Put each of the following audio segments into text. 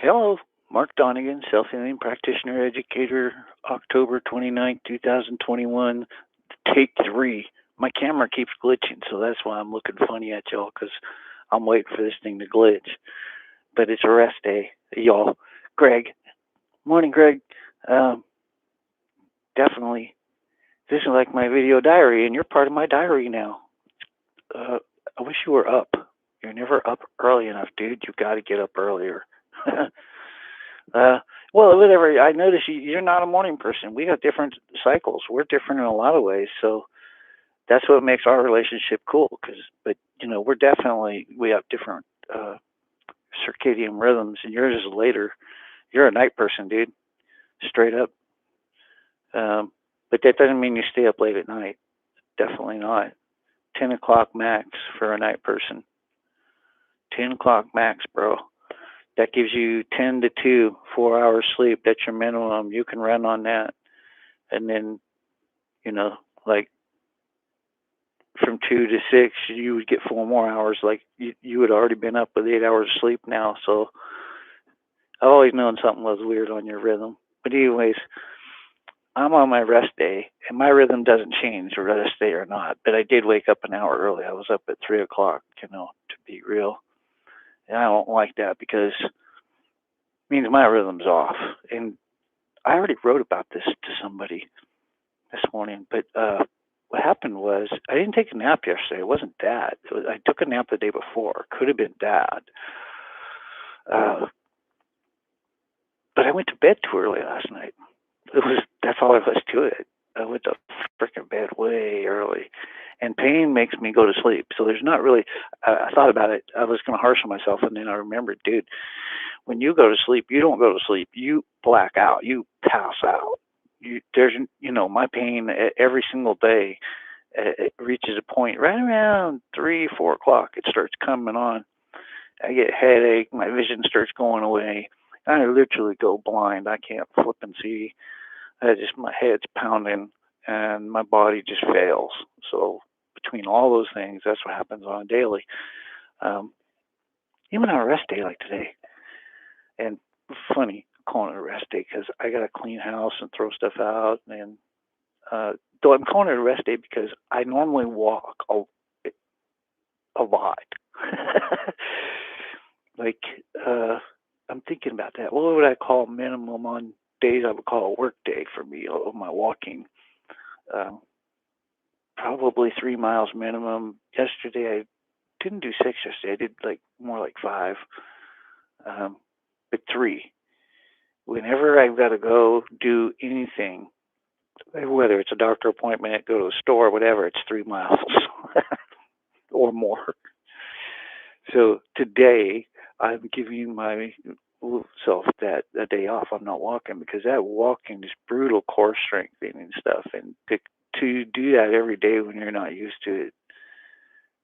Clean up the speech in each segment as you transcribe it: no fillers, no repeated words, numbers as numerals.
Hello, Mark Donegan, self-healing practitioner, educator, October 29th, 2021, take 3. My camera keeps glitching, so that's why I'm looking funny at y'all, because I'm waiting for this thing to glitch. But it's a rest day, y'all. Greg, morning, Greg. Um, Definitely. This is like my video diary, and you're part of my diary now. Uh, I wish you were up. You're never up early enough, dude. You got to get up earlier. Uh, well, whatever. I notice you're not a morning person. We got different cycles. We're different in a lot of ways. So that's what makes our relationship cool. But we're definitely we have different circadian rhythms, and yours is later. You're a night person, dude. Straight up. Um, but that doesn't mean you stay up late at night. Definitely not. 10 o'clock max for a night person. 10 o'clock max, bro. That gives you 10 to 2, 4 hours sleep. That's your minimum. You can run on that. And then, you know, like from 2 to 6, you would get 4 more hours. Like you had already been up with 8 hours of sleep now. So I've always known something was weird on your rhythm. But anyways, I'm on my rest day, and my rhythm doesn't change rest day or not. But I did wake up an hour early. I was up at 3 o'clock, to be real. And I don't like that because it means my rhythm's off. And I already wrote about this to somebody this morning, but what happened was I didn't take a nap yesterday. It wasn't that. I took a nap the day before. Could have been that. Uh, but I went to bed too early last night. That's all there was to it. I went to freaking bed way early, and pain makes me go to sleep. So there's not really. I thought about it. I was going to harsh on myself, and then I remembered, dude, when you go to sleep, you don't go to sleep. You black out. You pass out. My pain every single day. It reaches a point right around 3, 4 o'clock. It starts coming on. I get a headache. My vision starts going away. I literally go blind. I can't flip and see. My head's pounding and my body just fails. So between all those things, that's what happens on a daily. Um, Even on a rest day like today. And funny calling it a rest day because I got to clean house and throw stuff out. And though I'm calling it a rest day because I normally walk a lot. like I'm thinking about that. What would I call minimum on days I would call a work day for me of my walking? Um, Probably 3 miles minimum. Yesterday I didn't do 6 yesterday. I did like more like 5, um, but 3. Whenever I've got to go do anything, whether it's a doctor appointment, go to a store, whatever, it's 3 miles or more. So today I'm giving myself that a day off. I'm not walking because that walking is brutal core strengthening and stuff, and to do that every day when you're not used to it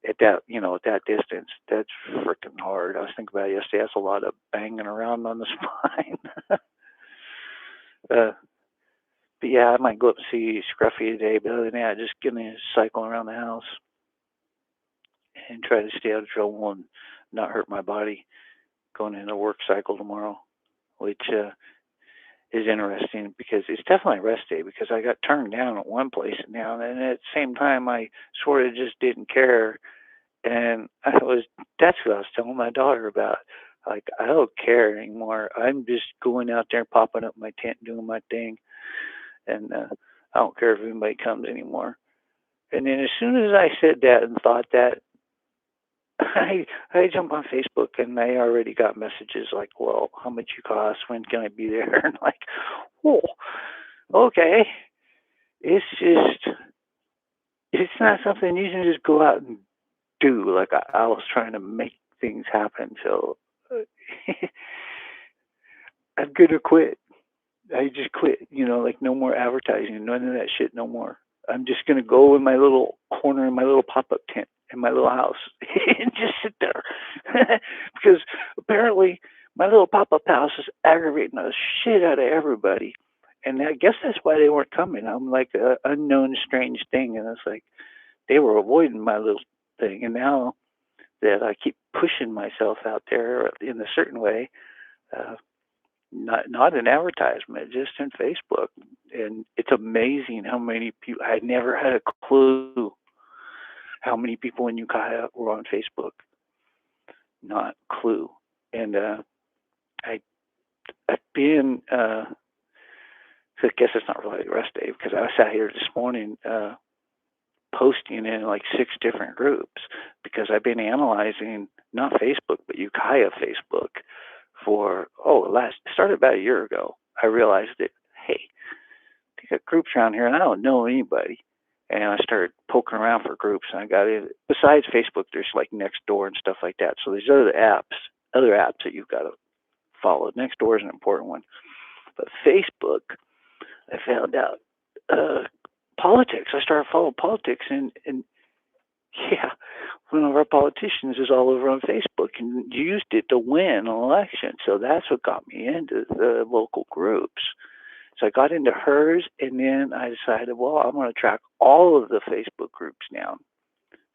at that distance, that's freaking hard. I was thinking about it yesterday. That's a lot of banging around on the spine. uh, but yeah, I might go up and see Scruffy today. But other than that, just gonna cycle around the house and try to stay out of trouble and not hurt my body going into work cycle tomorrow, which is interesting because it's definitely a rest day because I got turned down at one place now, and at the same time I sort of just didn't care, and that's what I was telling my daughter about. Like I don't care anymore. I'm just going out there, popping up my tent, doing my thing, and I don't care if anybody comes anymore. And then as soon as I said that and thought that, I jump on Facebook and I already got messages like, "Well, how much you cost? When can I be there?" And like, "Oh, okay." It's just it's not something you can just go out and do. Like I was trying to make things happen, so I'm gonna quit. I just quit. Like no more advertising, none of that shit, no more. I'm just gonna go in my little corner in my little pop-up tent in my little house and just sit there because apparently my little pop-up house is aggravating the shit out of everybody, and I guess that's why they weren't coming. I'm like an unknown strange thing, and it's like they were avoiding my little thing, and now that I keep pushing myself out there in a certain way. not an advertisement, just in Facebook. And it's amazing how many people. I never had a clue how many people in Ukiah were on Facebook. Not clue. And I I've been. So I guess it's not really rest day because I sat here this morning posting in like 6 different groups because I've been analyzing not Facebook but Ukiah Facebook for last started about a year ago. I realized that hey, they got groups around here and I don't know anybody. And I started poking around for groups and I got in. Besides Facebook, there's like Nextdoor and stuff like that. So there's other apps that you've got to follow. Nextdoor is an important one, but Facebook, I found out politics. I started following politics, and yeah, one of our politicians is all over on Facebook and used it to win an election. So that's what got me into the local groups. So I got into hers, and then I decided, well, I'm going to track all of the Facebook groups now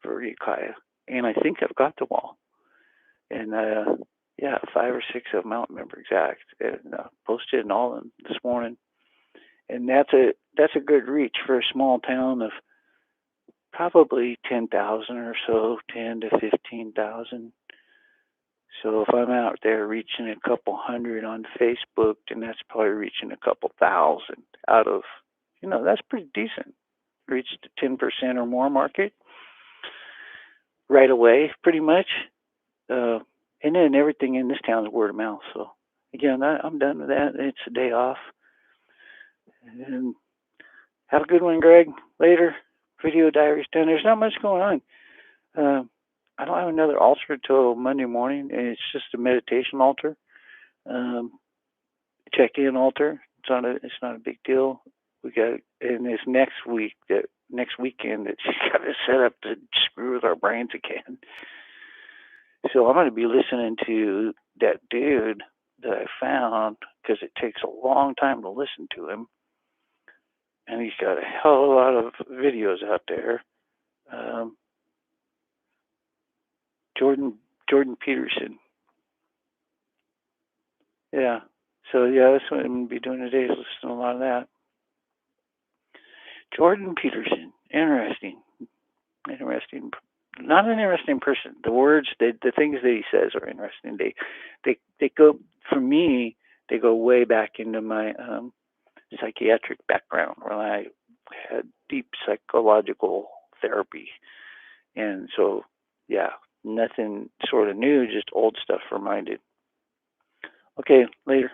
for Ukiah, and I think I've got them all. And yeah, 5 or 6 of them, I don't remember exact, and posted in all of them this morning. And that's a good reach for a small town of probably 10,000 or so, 10 to 15,000. So if I'm out there reaching a couple hundred on Facebook, then that's probably reaching a couple thousand out of, that's pretty decent. Reached the 10% or more market right away, pretty much. And then everything in this town is word of mouth. So again, I'm done with that. It's a day off. And have a good one, Greg. Later. Video diary's done. There's not much going on. I don't have another altar till Monday morning, and it's just a meditation altar, check-in altar. It's not a big deal. We got in this next weekend that she's got to set up to screw with our brains again. So I'm going to be listening to that dude that I found because it takes a long time to listen to him. And he's got a hell of a lot of videos out there. Jordan Peterson. Yeah. So yeah, that's what I'm going to be doing today is listening to a lot of that. Jordan Peterson. Interesting. Not an interesting person. The words, the things that he says are interesting. They go, for me, they go way back into my psychiatric background where I had deep psychological therapy. And so, yeah, nothing sort of new, just old stuff reminded. Okay, later.